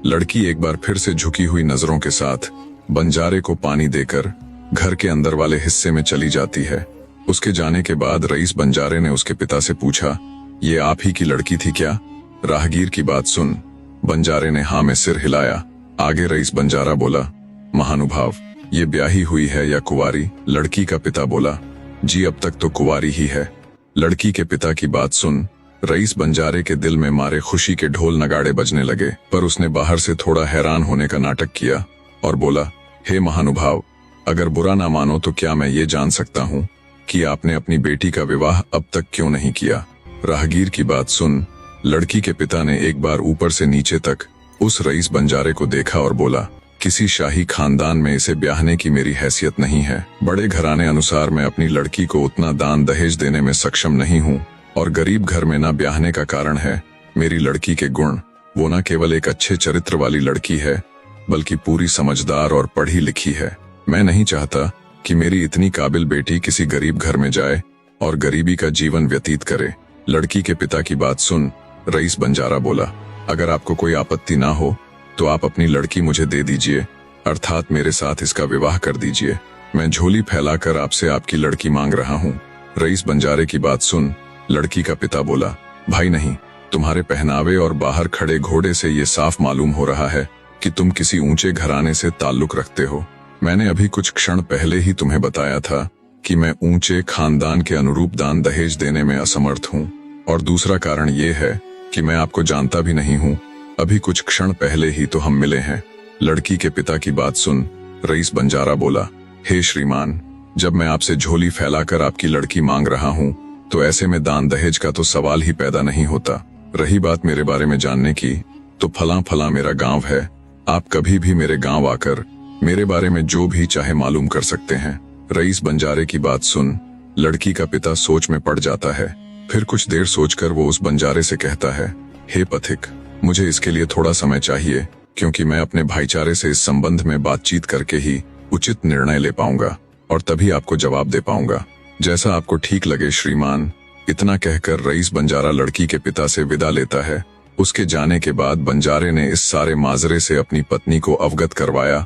लड़की एक बार फिर से झुकी हुई नजरों के साथ बंजारे को पानी देकर घर के अंदर वाले हिस्से में चली जाती है। उसके जाने के बाद रईस बंजारे ने उसके पिता से पूछा, ये आप ही की लड़की थी क्या? राहगीर की बात सुन बंजारे ने हाँ में सिर हिलाया। आगे रईस बंजारा बोला, महानुभाव, ये ब्याही हुई है या कुंवारी? लड़की का पिता बोला, जी अब तक तो कुंवारी ही है। लड़की के पिता की बात सुन रईस बंजारे के दिल में मारे खुशी के ढोल नगाड़े बजने लगे, पर उसने बाहर से थोड़ा हैरान होने का नाटक किया और बोला, हे महानुभाव, अगर बुरा ना मानो तो क्या मैं ये जान सकता हूँ कि आपने अपनी बेटी का विवाह अब तक क्यों नहीं किया? राहगीर की बात सुन लड़की के पिता ने एक बार ऊपर से नीचे तक उस रईस बंजारे को देखा और बोला, किसी शाही खानदान में इसे ब्याहने की मेरी हैसियत नहीं है। बड़े घराने अनुसार मैं अपनी लड़की को उतना दान दहेज देने में सक्षम नहीं हूँ, और गरीब घर में ना ब्याहने का कारण है मेरी लड़की के गुण। वो न केवल एक अच्छे चरित्र वाली लड़की है, बल्कि पूरी समझदार और पढ़ी लिखी है। मैं नहीं चाहता कि मेरी इतनी काबिल बेटी किसी गरीब घर में जाए और गरीबी का जीवन व्यतीत करे। लड़की के पिता की बात सुन रईस बंजारा बोला, अगर आपको कोई आपत्ति ना हो तो आप अपनी लड़की मुझे दे दीजिए, अर्थात मेरे साथ इसका विवाह कर दीजिए। मैं झोली फैलाकर आपसे आपकी लड़की मांग रहा हूँ। रईस बंजारे की बात सुन लड़की का पिता बोला, भाई नहीं, तुम्हारे पहनावे और बाहर खड़े घोड़े से ये साफ मालूम हो रहा है कि तुम किसी ऊंचे घराने से ताल्लुक रखते हो। मैंने अभी कुछ क्षण पहले ही तुम्हें बताया था कि मैं ऊंचे खानदान के अनुरूप दान दहेज देने में असमर्थ हूँ, और दूसरा कारण ये है कि मैं आपको जानता भी नहीं हूँ। अभी कुछ क्षण पहले ही तो हम मिले हैं। लड़की के पिता की बात सुन रईस बंजारा बोला, हे श्रीमान, जब मैं आपसे झोली फैलाकर आपकी लड़की मांग रहा हूँ तो ऐसे में दान दहेज का तो सवाल ही पैदा नहीं होता। रही बात मेरे बारे में जानने की, तो फला फला मेरा गांव है। आप कभी भी मेरे गांव आकर मेरे बारे में जो भी चाहे मालूम कर सकते हैं। रईस बंजारे की बात सुन लड़की का पिता सोच में पड़ जाता है। फिर कुछ देर सोचकर वो उस बंजारे से कहता है, हे पथिक, मुझे इसके लिए थोड़ा समय चाहिए, क्योंकि मैं अपने भाईचारे से इस संबंध में बातचीत करके ही उचित निर्णय ले पाऊंगा और तभी आपको जवाब दे पाऊंगा। जैसा आपको ठीक लगे श्रीमान। इतना कहकर रईस बंजारा लड़की के पिता से विदा लेता है। उसके जाने के बाद बंजारे ने इस सारे माजरे से अपनी पत्नी को अवगत करवाया